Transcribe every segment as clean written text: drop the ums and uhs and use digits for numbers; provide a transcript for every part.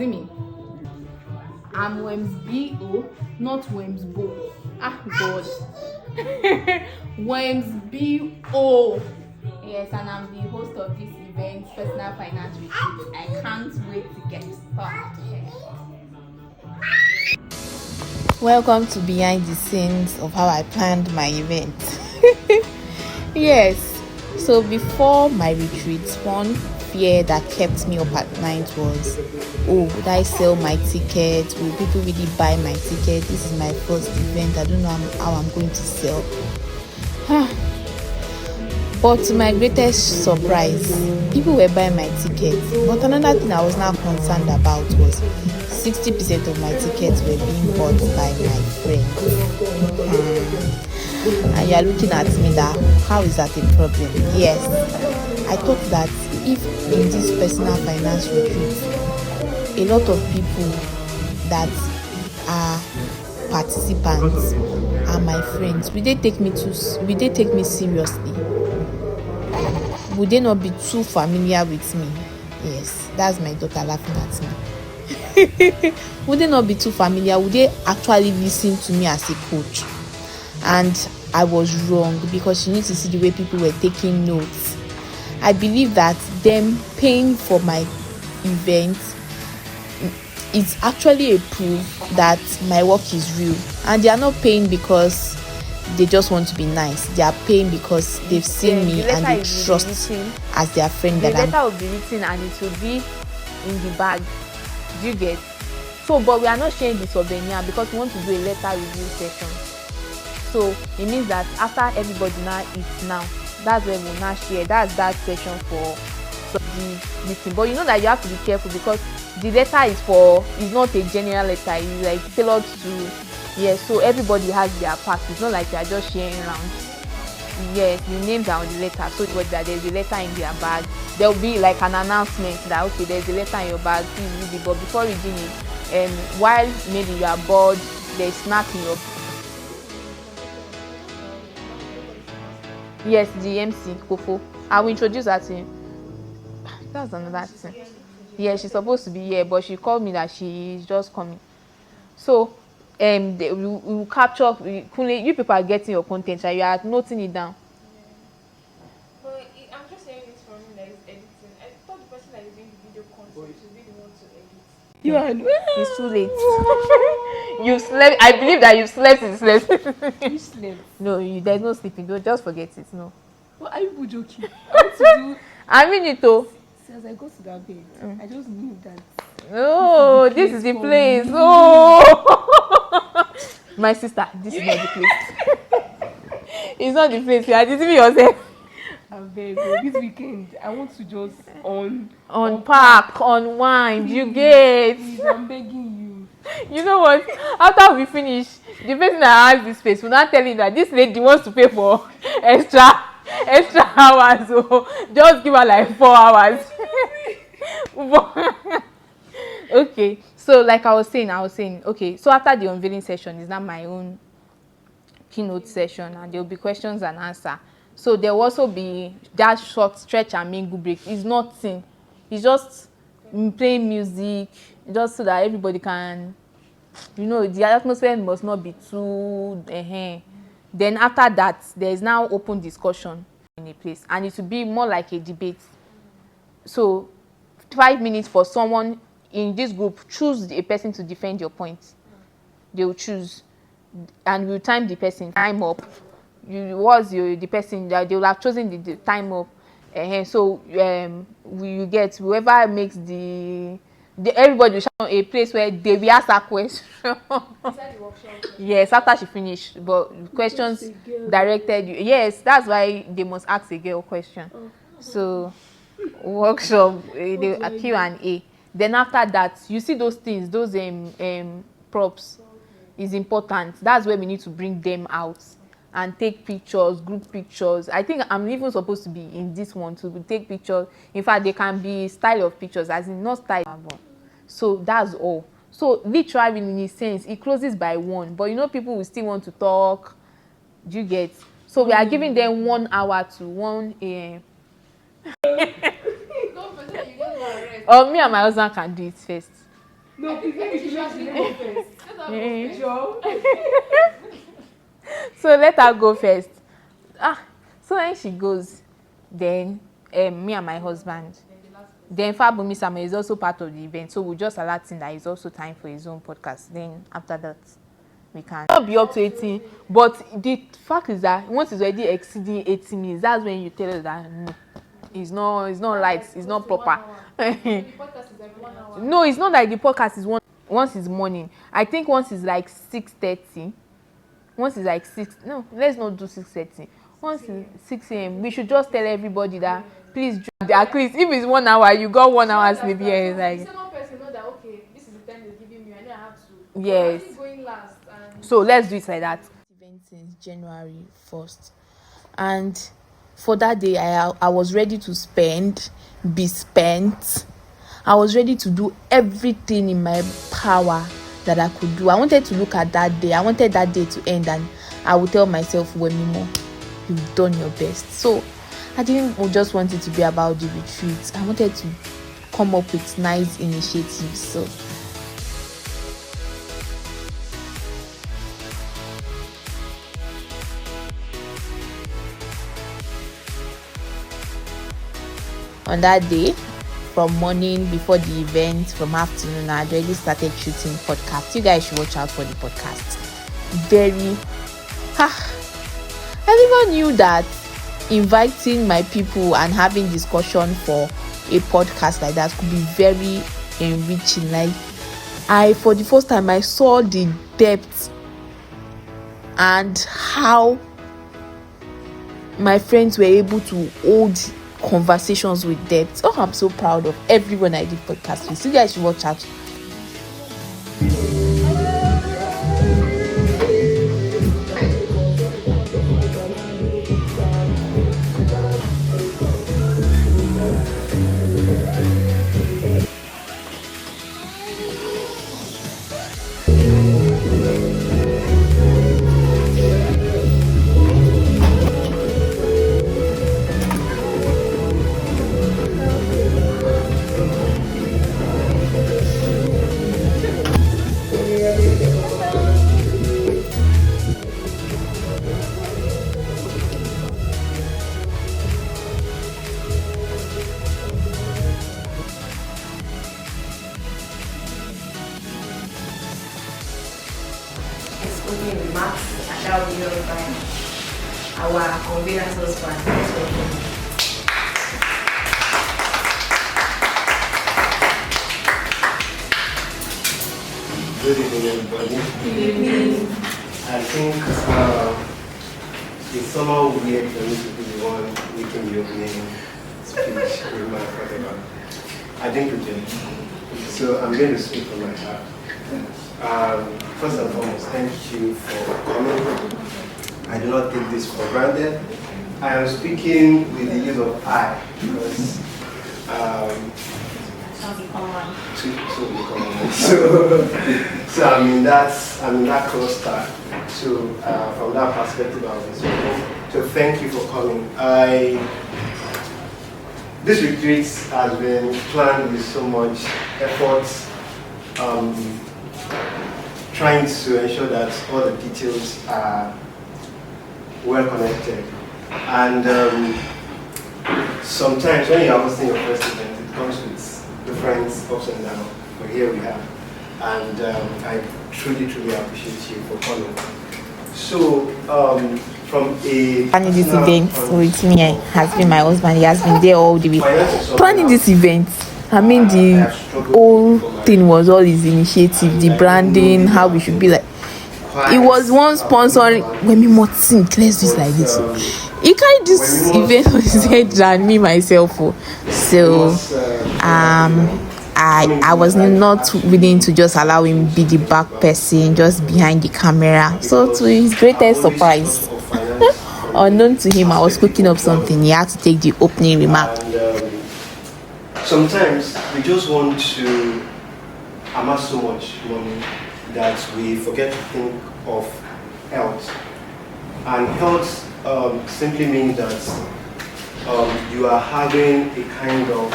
it me? I'm Wemsbo, not Wemsbo. Ah, God. Wemsbo. Yes, and I'm the host of this event, Personal Finance Retreat. I can't wait to get started. Welcome to behind the scenes of how I planned my event. Yes, so before my retreat, one fear that kept me up at night was, oh, would I sell my ticket? Will people really buy my ticket? This is my first event. I don't know how I'm going to sell. But to my greatest surprise, people were buying my ticket. But another thing I was now concerned about was 60% of my tickets were being bought by my friends. And you are looking at me that, how is that a problem? Yes, I thought that if in this personal finance retreat, a lot of people that are participants are my friends, will they take me seriously? Would they not be too familiar with me? Yes, that's my daughter laughing at me. Would they not be too familiar? Would they actually listen to me as a coach? And I was wrong, because you need to see the way people were taking notes. I believe that them paying for my event is actually a proof that my work is real, and they are not paying because they just want to be nice. They are paying because they've seen me and they trust as their friend. The letter will be written and it will be in the bag. Do you get? So, but we are not sharing the souvenir because we want to do a letter review session. So it means that after everybody now eats now, that's when we'll now share. That's that session for the meeting. But you know that you have to be careful, because the letter is not a general letter. It's like tailored to, yes, so everybody has their part. It's not like they are just sharing around. Yes, the names are on the letter, so that there's a letter in their bag. There will be like an announcement that, okay, there's a letter in your bag, please read it. But before reading it, and while maybe you are bored, there's snack in your. Yes, the MC Kofo. I will introduce her to him. That's another thing. Yeah, she's supposed to be here, but she called me that she is just coming. So we will capture. You people are getting your content, and you are noting it down. But I'm just saying this from him that is editing. I thought the person that is doing the video content should be the one to edit. You are. It's too late. You slept. I believe that you slept. You slept. You slept. No, there's no sleeping. Don't just forget it. No. What are you joking? I want to do. I mean it though. As I go to that bed, I just knew that. Oh, this is the place. Oh, my sister, this is not the place. It's not the place. You are deceiving yourself. I'm very good. This weekend, I want to just unpack, unwind. You get? Please, I'm begging you. You know what? After we finish, the person that has this space will not tell you that this lady wants to pay for extra hours. So just give her like 4 hours. Okay, so like I was saying, okay, so after the unveiling session is now my own keynote session, and there will be questions and answer. So there will also be that short stretch and mingle break. It's nothing. It's just playing music, just so that everybody can, the atmosphere must not be too. Then after that, there is now open discussion in a place, and it will be more like a debate. So 5 minutes for someone in this group, choose a person to defend your point. They will choose, and we'll time the person. Time up. The person that they will have chosen the time up. So you get whoever makes the everybody will shout a place where they will ask a question. Yes, after she finished, but questions directed. Yes, that's why they must ask a girl question. So workshop, a Q&A. Then after that, you see those things, those props is important. That's where we need to bring them out and take pictures, group pictures. I think I'm even supposed to be in this one to take pictures. In fact, they can be style of pictures, as in not style. So that's all. So literally, in a sense, it closes by 1, but people will still want to talk. Do you get? So we are giving them 1 hour to 1 a.m. Or me and my husband can do it first. No, please, maybe she should actually go first. Joe. So let her go first. So when she goes, then me and my husband, then Fabumi Samuel is also part of the event, so we'll just alert him that it's also time for his own podcast. Then after that, we can not be up to 18. But the fact is that once it's already exceeding 80 minutes, that's when you tell us that no, it's not right, it's not proper. The podcast is like 1 hour. No, it's not like the podcast is once it's morning. I think once it's like 6:30. Once it's like 6, no, let's not do 6:30. Once it's 6 a.m., we should just tell everybody that please join. At least if it's 1 hour, you got 1 hour sleep here. The Like, second person know that okay, this is the time they're giving me. I know I have to. yes. I'm going last. And So let's do it like that. Event since January 1st, and for that day I was ready to be spent. I was ready to do everything in my power that I could do. I wanted to look at that day. I wanted that day to end, and I would tell myself, Wemimo, you've done your best. So I didn't just want it to be about the retreat. I wanted to come up with nice initiatives. So on that day, from morning before the event, from afternoon, I had already started shooting podcasts. You guys should watch out for the podcast. I never knew that inviting my people and having discussion for a podcast like that could be very enriching. Like, for the first time, I saw the depth and how my friends were able to hold conversations with depth. Oh, I'm so proud of everyone I did podcast with. You guys should watch out. Opening remarks, and that will be held by our conveyance's husband. Good evening, everybody. Good evening. I think it's somehow weird for me to be the one making the opening speech, remark, whatever. I think we did. So I'm going to speak from my heart. First and foremost, thank you for coming. I do not take this for granted. I am speaking with the use of I because so I'm in that cluster. So from that perspective, I was speaking. So thank you for coming. This retreat has been planned with so much effort, trying to ensure that all the details are well connected. And sometimes when you are hosting your first event, it comes with different ups and downs. But here we have. And I truly appreciate you for coming. So, from a Planning this event with me has been my husband. He has been there all the way. Planning this event, I mean, the whole thing was all his initiative, the branding, how we should be like. It was one sponsoring when we must think, let's do it like this. He carried this event on his head than me myself. So I was not willing to just allow him be the back person, just behind the camera. So to his greatest surprise, unknown to him, I was cooking up something. He had to take the opening remark. Sometimes we just want to amass so much money that we forget to think of health. And health simply means that you are having a kind of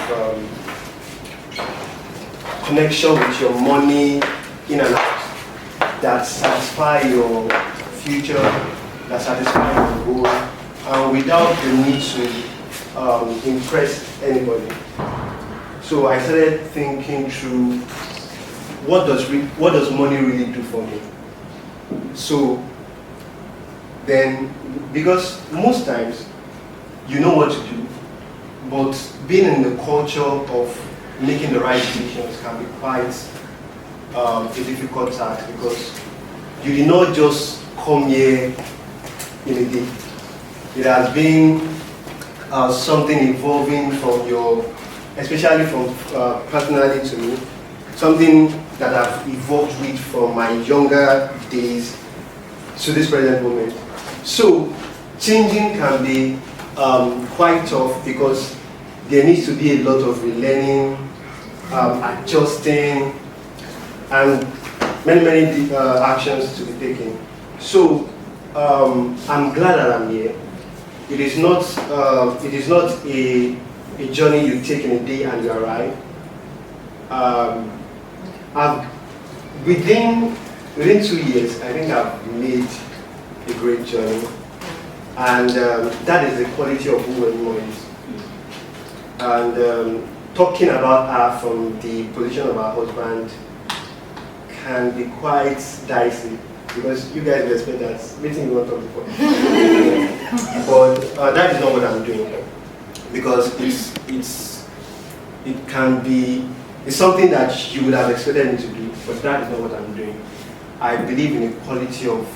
connection with your money in and out, that satisfy your future, that satisfy your goal, and without the need to impress anybody. So I started thinking through what does money really do for me. So then, because most times you know what to do, but being in the culture of making the right decisions can be quite a difficult task, because you did not just come here in a day. It has been something evolving from especially from personally to me, something that I've evolved with from my younger days to this present moment. So changing can be quite tough, because there needs to be a lot of relearning, adjusting, and many actions to be taken. So I'm glad that I'm here. It is not a journey you take in a day and you arrive. Within 2 years, I think I've made a great journey, and that is the quality of who Wenimo is. And talking about her from the position of her husband can be quite dicey, because you guys will expect that meeting you want to talk before. But that is not what I'm doing, because it's something that you would have expected me to do, but that is not what I'm doing. I believe in the quality of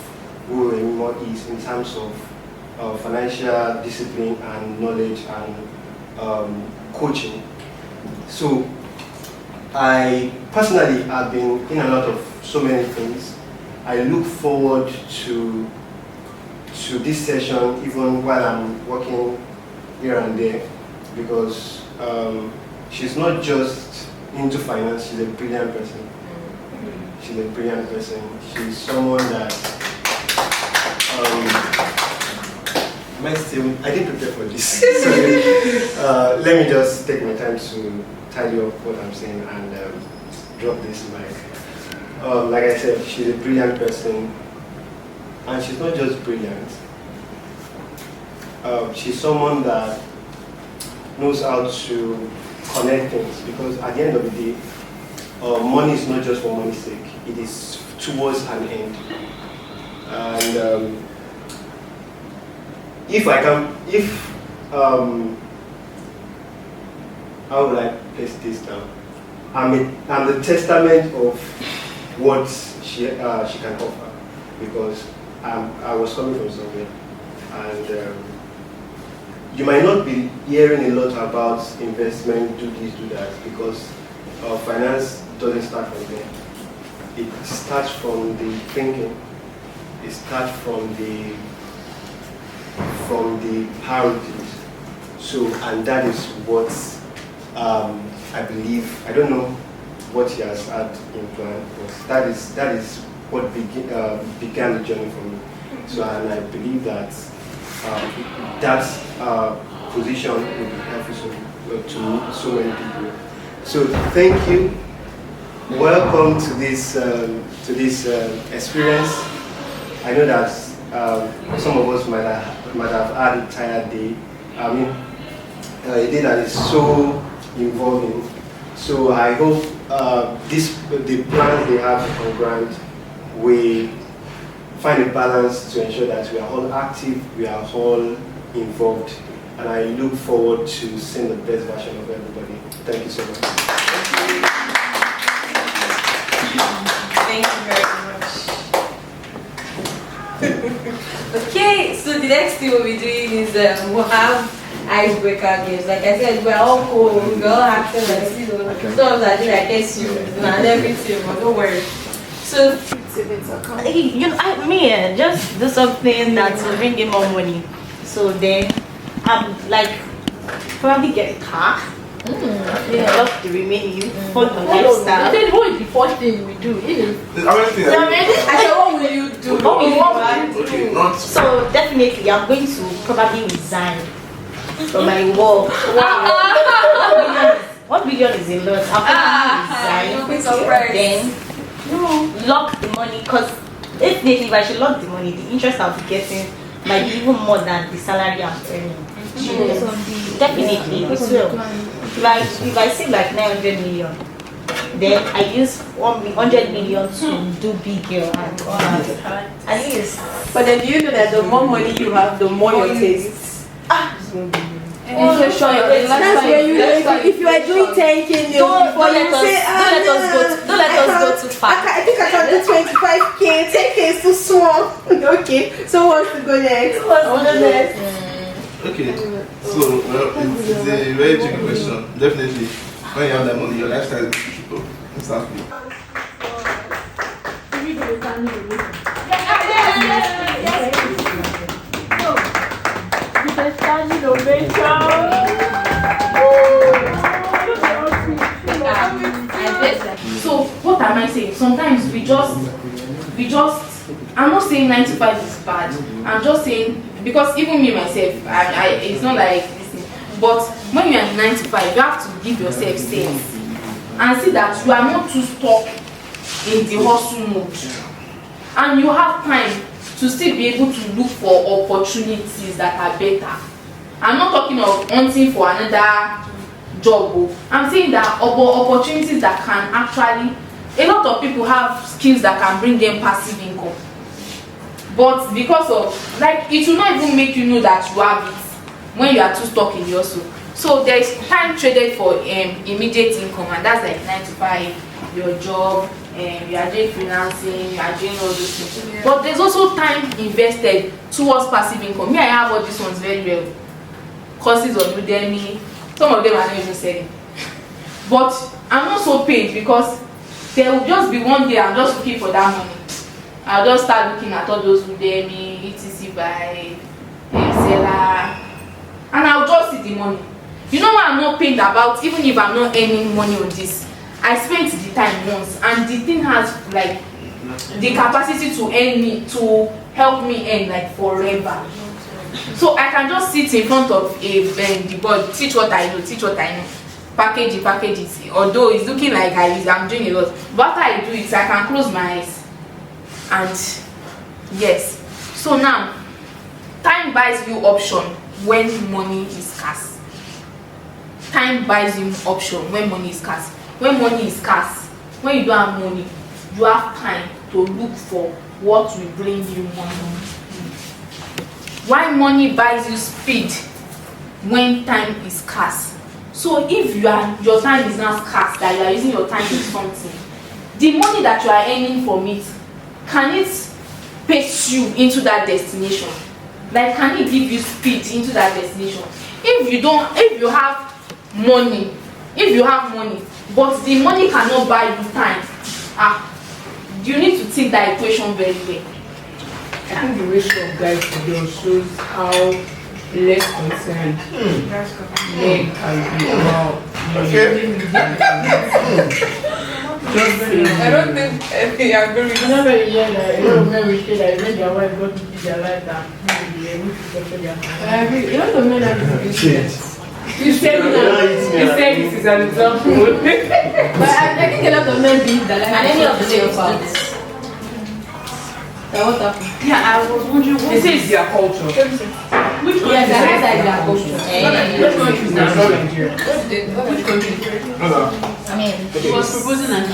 who Wenimo is in terms of financial discipline and knowledge and coaching. So I personally have been in and out of so many things. I look forward to this session even while I'm working here and there, because she's not just into finance, she's a brilliant person. She's a brilliant person. She's someone that I didn't prepare for this. So, let me just take my time to tidy up what I'm saying and drop this mic. Like I said, she's a brilliant person, and she's not just brilliant. She's someone that knows how to connect things, because at the end of the day, money is not just for money's sake. It is towards an end. And how would I place this down? I'm the testament of what she can offer, because I was coming from somewhere, and you might not be hearing a lot about investment, do this, do that, because finance doesn't start from there. It starts from the thinking. It starts from the priorities. So, and that is what I believe. I don't know what he has had in plan, but that is what began the journey for me. So, and I believe that that position will be helpful to so many people. So, thank you. Welcome to this experience. I know that some of us might have had a tired day. I mean, a day that is so involving. So I hope the plans they have on ground, we find a balance to ensure that we are all active, we are all involved, and I look forward to seeing the best version of everybody. Thank you so much. Thank you very much. Okay, so the next thing we'll be doing is we'll have icebreaker games. Like I said, we're all cool, we're all active, like some of that I guess you and everything, but don't worry. So just do something that will bring in more money. So then like probably get a car. Just the remaining fund on lifestyle. Then what is the first thing we do? I said, what will you do? What will you do? Okay, Not so definitely I'm going to probably resign from my work. 1 billion is a lot. You'll be surprised. Then lock the money, because if I should lock the money, the interest I'll be getting might be even more than the salary I'm earning. Definitely, it will. If I save like 900 million, then I use 100 million to do big girl and at least. But then do you know that the more money you have, the more your tastes? That's where you if you are doing 10k don't let us go too far. I think I can do 25k. 10k is too small. Okay, so what's to go next? Okay, so it's a very tricky question. Definitely, when you have that money, your lifestyle is cheaper. Exactly. So what am I saying? Sometimes we just I'm not saying 9 to 5 is bad. I'm just saying, because even me myself, it's not like this thing. But when you are 9 to 5, you have to give yourself sense and see that you are not too stuck in the hustle mode, and you have time to still be able to look for opportunities that are better. I'm not talking of hunting for another job. I'm saying that opportunities that can actually, a lot of people have skills that can bring them passive income, but because of, like, it will not even make you know that you have it when you are too stuck in the hustle. So there is time traded for immediate income, and that's like 9 to 5, your job, you are doing freelancing, you are doing all those things. Yeah. But there's also time invested towards passive income. Me, I have all these ones very well. Courses on Udemy, some of them are not even selling. But I'm not so paid, because there will just be one day I'm just looking for that money. I'll just start looking at all those Udemy, etc. by seller, and I'll just see the money. You know what I'm not paid about? Even if I'm not earning money on this, I spent the time once, and the thing has like the capacity to help me earn like forever. So I can just sit in front of the board, teach what I know, package it. Although it's looking like I'm doing a lot, but after I do it, I can close my eyes. And yes, so now time buys you option when money is scarce. Time buys you option when money is scarce. When money is scarce, when you don't have money, you have time to look for what will bring you money. Why money buys you speed when time is scarce. So if your time is not scarce, that you are using your time in something, the money that you are earning from it, can it pace you into that destination? Like, can it give you speed into that destination? If you have money, but the money cannot buy you time, you need to think that equation very well. I think the ratio of guys today shows how less concerned men can be about money. I don't think I agree with you. Never hear that a lot of men will say that when their wife got to see their life, that they will able to control their family. I agree. A lot of men are doing You said it is an example. But I think a lot of men believe that, like, and any of the ladies do this. What happened? Yeah, I was wondering what they say it's their culture. Which country? Yes, I heard that their culture. Which country is not Nigeria? Which country? I mean, he was proposing and I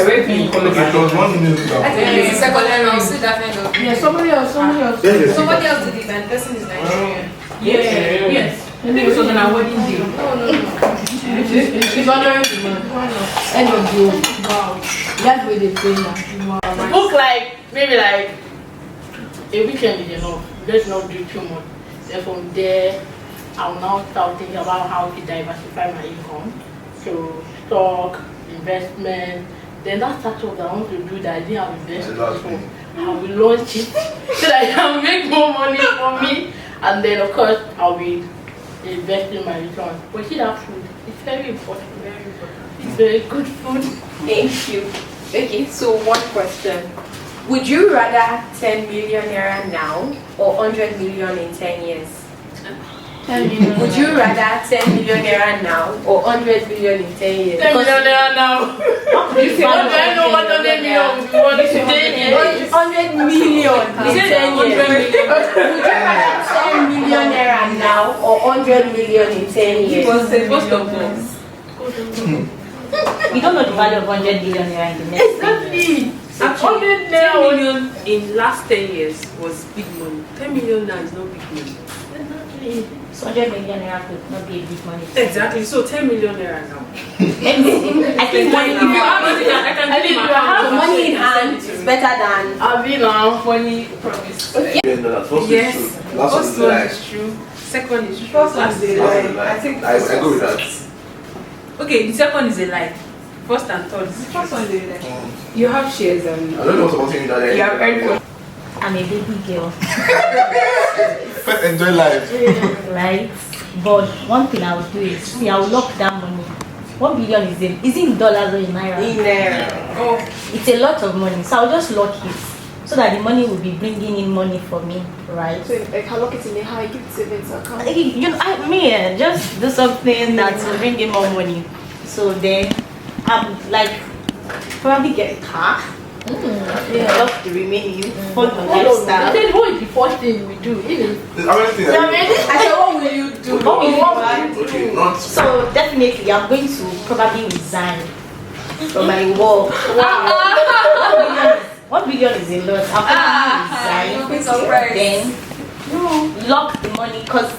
read the comment. It was 1 minute ago. I think it's secondary. I'll see that kind of. Yeah, somebody else. Somebody else did it, and the person is Nigerian. Yes. I think it was on our wedding day. No. It's honoring the man. End of the world. Wow. That's where they say that. Book like, maybe like a weekend is enough. Let's not do too much. Then from there, I'll now start thinking about how to diversify my income. So stock, investment. Then that startup that I want to do that I didn't have investment for, I will launch it so that I can make more money for me. And then of course I'll be investing my return. But see that food, it's very important. It's very good food. Thank you. Okay, so one question. Would you rather 10 million naira now or 100 million in 10 years? Would you rather 10 million naira now or 100 million in 10 years? 10 million naira now. You say What do I know what 100 million would be worth in 10 years? 100 million in 10 years. Would you rather 10 million naira now or 100 million in 10 years? Most of us. We don't know the value of 100 million naira in the next 10 years. Actually, 10 million in last 10 years was big money. 10 million now is not big money. So 100 million naira could not be a big money. Exactly. So 10 million naira now. I think money If you have it, I think you have The money in hand is better than Funny promise. Yes. Last First one one is is true. Second is true. First one Last is is a lie. lie. I think I go with that. Okay, the second is a lie. First and third. first one is like You have shares and I don't know what's about saying that. you are very good. I'm a baby girl, First, enjoy life. right? But one thing I would do is, see, I will lock that money. 1 billion is it in dollars or in naira? Oh, It's a lot of money, so I'll just lock it so that the money will be bringing in money for me, right? so I can lock it in a high gift savings account. You know, just do something that will bring in more money. So then, I'm like, probably get a car. Just the remaining for the lifestyle. Then what is the first thing we do? How many things are you doing? I said, what will you do? What will you do? Okay, not. So definitely, I'm going to probably resign from my work. 1 billion is a lot. I'll probably resign. Then lock the money, because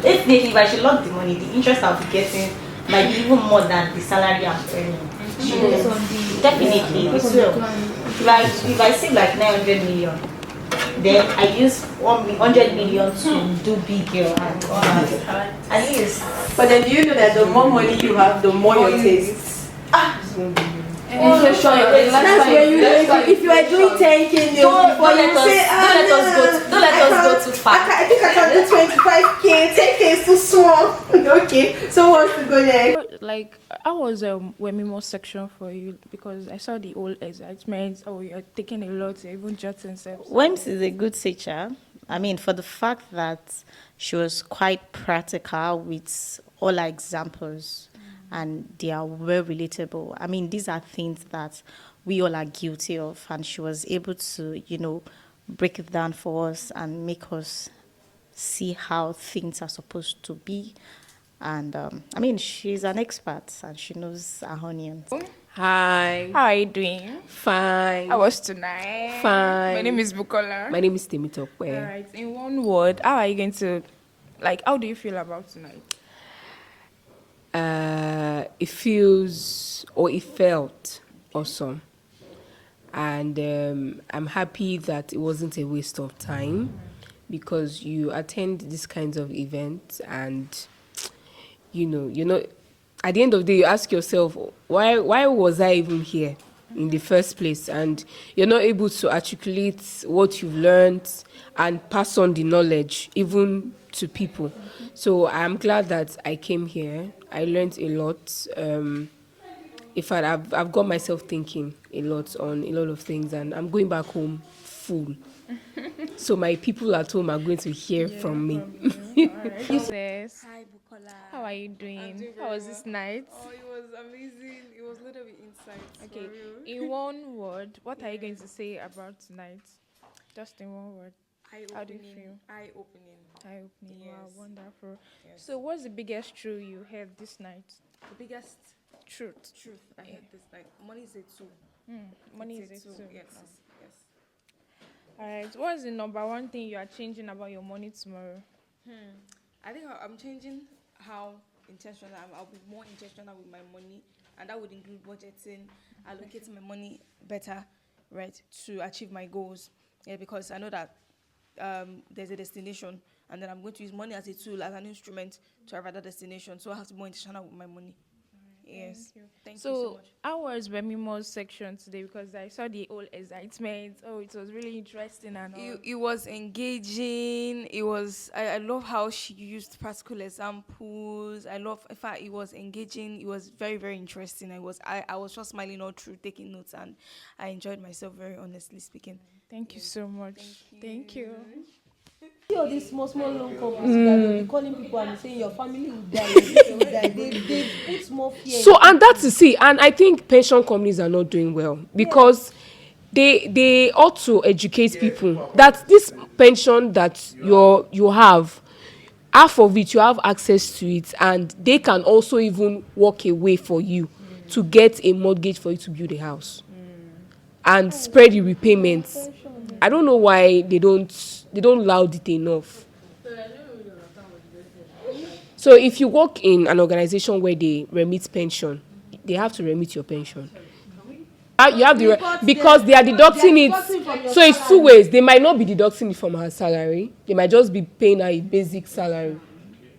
if I should lock the money, the interest I'll be getting might be even more than the salary I'm earning. Definitely, it will. If I save like 900 million, then I use 100 million to do big girl and all that. At least. But then you know that the more money you have, the more your tastes. That's where you if you are doing 10k Don't let us go too far. I think I can do 25k. 10k is too small. Okay, so what's to go next? Like, how was Wemimo section for you? Because I saw the old excitement. Oh, you're taking a lot, you're even jotting steps. Wems is a good teacher. I mean, for the fact that she was quite practical with all her examples, and they are well relatable. I mean, these are things that we all are guilty of, and she was able to, break it down for us and make us see how things are supposed to be. And I mean, she's an expert and she knows her onions. Hi. How are you doing? Fine. How was tonight? Fine. My name is Bukola. My name is Temitope. Alright, in one word, how are you going to, how do you feel about tonight? It feels, or it felt awesome. And I'm happy that it wasn't a waste of time, because you attend these kinds of events and, at the end of the day, you ask yourself, why was I even here in the first place? And you're not able to articulate what you've learned and pass on the knowledge even to people. So I'm glad that I came here. I learned a lot. In fact, I've got myself thinking a lot on a lot of things, and I'm going back home full. So my people at home are going to hear from me. Alright. Sis, Hi, Bukola. how are you doing? How was this night? Oh, it was amazing. It was a little bit insights. Okay, in one word, what are you going to say about tonight? Just in one word. How do you feel? Eye-opening. Eye-opening. Wow, Yes. wonderful. Yes. So, what's the biggest truth you heard this night? The biggest Truth. truth I heard this night: money is a tool. Money is It's a tool. Yes. Yes. Alright, what's the number one thing you are changing about your money tomorrow? I think I'm changing how intentional I'll be more intentional with my money, and that would include budgeting, allocating my money better, right, to achieve my goals. Yeah, because I know that there's a destination, and then I'm going to use money as a tool, as an instrument to arrive at that destination. So I have to be more intentional with my money. Yes. Thank you so much. How was Bemimo's section today? Because I saw the whole excitement. Oh, it was really interesting and all. It was engaging. It was. I love how she used practical examples. In fact, it was engaging. It was very, very interesting. I was just smiling all through, taking notes, and I enjoyed myself very honestly speaking. Thank you so much. Thank you. see all these small loan companies that they'll be calling people and saying your family will die, your people will die. They put more fear. So, and that's to see, and I think pension companies are not doing well because they ought to educate people that this pension that you have, half of it you have access to it, and they can also even walk away for you to get a mortgage for you to build a house and spread the repayments. I don't know why they don't loud it enough. So if you work in an organization where they remit pension, they have to remit your pension. You have because they are deducting it. So it's two ways. They might not be deducting it from her salary. They might just be paying her a basic salary.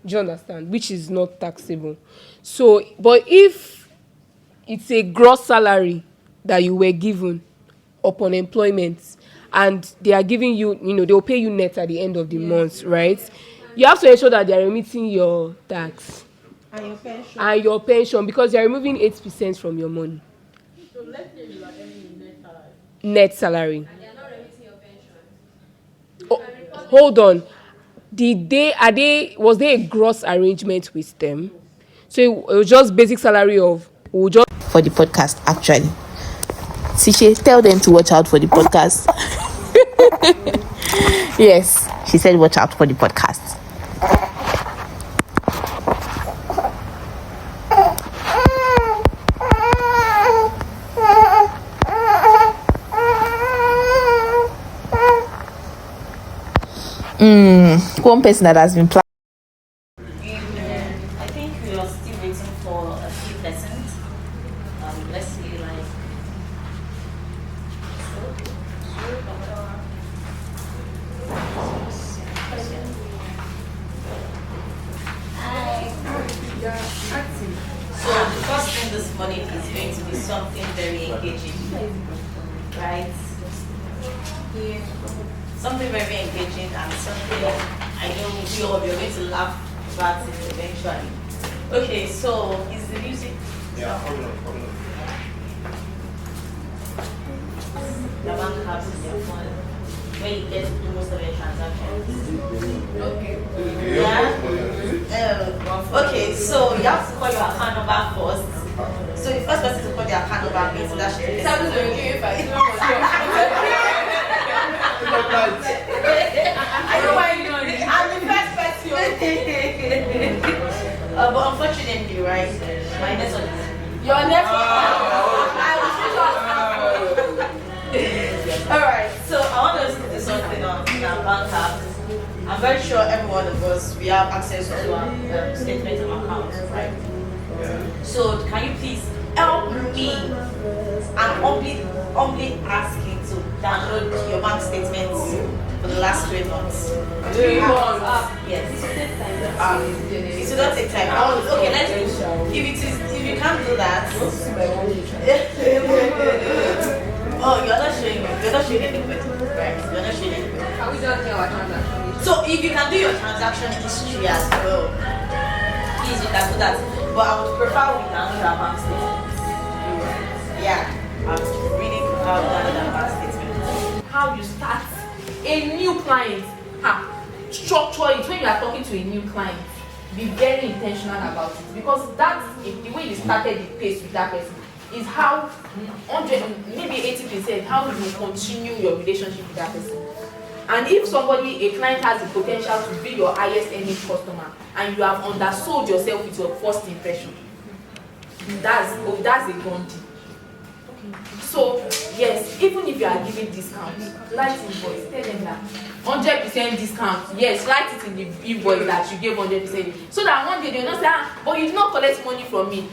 Do you understand? Which is not taxable. So, but if it's a gross salary that you were given upon employment, and they are giving you, they'll pay you net at the end of the month, right? You have to ensure that they are remitting your tax and your pension because they are removing 8% from your money. So let's say you are earning Net salary. and they are not remitting your pension. Hold on. Was there a gross arrangement with them? So it was just basic salary of For the podcast, actually. Tisha, tell them to watch out for the podcast. Yes, she said watch out for the podcast. One person that has been planning. I think we are still waiting for a few persons. Let's see, like. So the first thing this morning is going to be something very engaging, right? Something very engaging and something I know we all are going to laugh about it eventually. Okay, so is the music? Yeah, hold on. The bank apps in your phone where you get to do most of your transactions. Okay. Yeah. Okay, so you have to call your account number first. So the first person to call their account number means that she can. I know why you know this. I'm the first person. But unfortunately, right? My next one. Your next one. Alright, so I want us to do something on our bank app. I'm very sure every one of us we have access to our statement of accounts, right? So can you please help me? I'm humbly asking to download your bank statements for the last 3 months. 3 months. Yes. It should not take time. Okay, let's do. If you can't do that. Oh, you're not showing anybody, right? You're not showing anybody. Can we just get our transaction? So if you can do your transaction history as well, please you can do that. But I would prefer we download our bank statements. Yeah, I would really prefer we download our bank statements. How you start a new client? Structure it when you are talking to a new client. Be very intentional about it because that's the way you started the pace with that person. Is how 100, maybe 80%, how you continue your relationship with that person. And if a client has the potential to be your highest earning customer and you have undersold yourself with your first impression, that's a gun deal. So, yes, even if you are giving discount, write invoice, tell them that 100% discount, yes, write it in the invoice that you gave 100%. So that one day they will not say, but you did not collect money from me.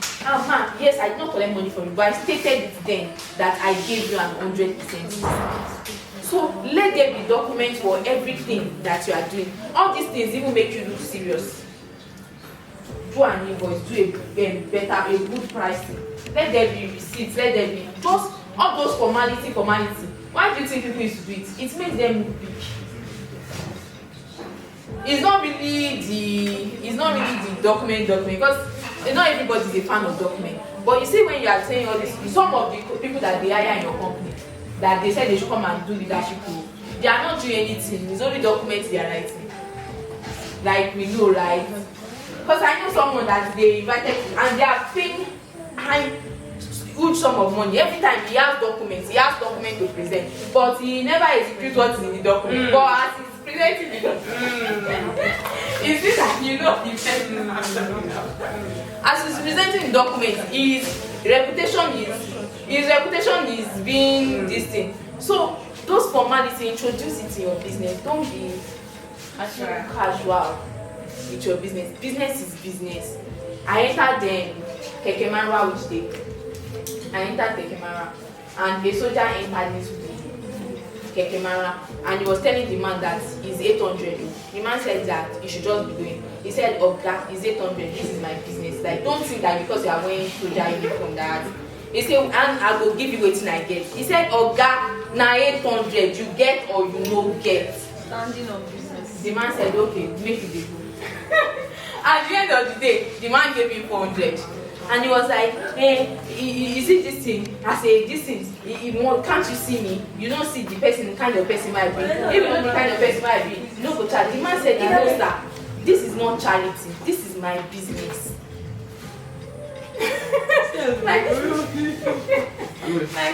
Yes, I did not collect money from you, but I stated it then that I gave you an 100% discount. So let there be documents for everything that you are doing. All these things even make you look serious. Do an invoice, do a good pricing. Let there be receipts, let there be just all those formality. Why do you think people used to do it? It makes them look big. It's not really the document because not everybody is a fan of document. But you see when you are saying all this, some of the people that they hire in your company, that they said they should come and do leadership role, they are not doing anything. It's only documents they are writing. Like we know, right? Because I know someone that they invited and they are paying high huge sum of money. Every time he has documents to present, but he never executes what's in the document. But as he's presenting the document, it's this that you know the person as he's presenting the document, his reputation is being this thing. So those formalities, introduce it in your business. Don't be casual with your business. Business is business. I entered Kekemara which day. I entered Kekemara and the soldier entered into the Kekemara and he was telling the man that it's 800. The man said that you should just be doing. He said, Oga, it's 800. This is my business. Like, don't think that because you are wearing soldier uniform that. He said, and I will give you what I get. He said, Oga, na 800 you get or you no get. Standing on business. The man said, okay, make it go. At the end of the day, the man gave him 400. And he was like, hey, you see this thing? I say, this thing, can't you see me? You don't see the person, the kind of person might be. Even the kind of person might be, you know, go charge. The man said, no, sir, this is not charity. This is my business. Like this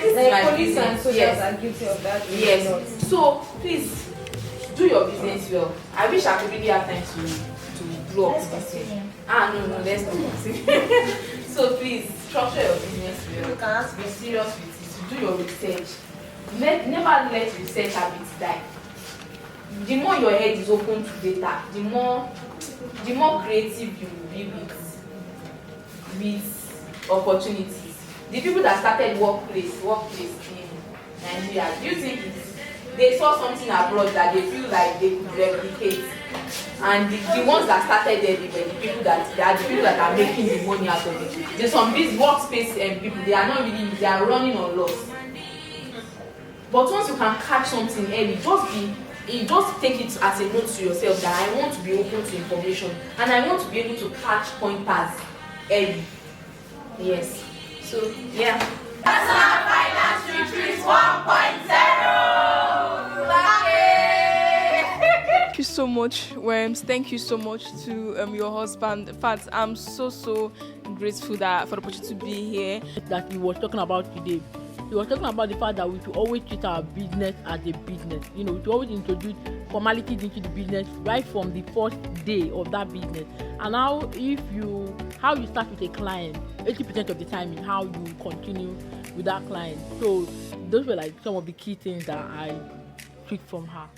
is my business. Yes. Are guilty of that. Yes. So please do your business well. I wish I could really have time to blow up this thing. No, let's not. So please structure your business well. You can ask Be serious with it. Do your research. Never let research habits die. The more your head is open to data, the more creative you will be with opportunities. The people that started workplace in Nigeria, do you think they saw something abroad that they feel like they could replicate? And the ones that started there, the people that are making the money out of it. There's some big workspace people, they are running on loss. But once you can catch something early, just take it as a note to yourself that I want to be open to information and I want to be able to catch pointers early. Yes. So yeah. Personal Finance Retreat 1.0. Thank you so much, Worms. Thank you so much to your husband. In fact, I'm so grateful for the opportunity to be here. That we were talking about today. We were talking about the fact that we should always treat our business as a business. You know, we should always introduce formalities into the business right from the first day of that business. And how you start with a client, 80% of the time is how you continue with that client. So those were like some of the key things that I took from her.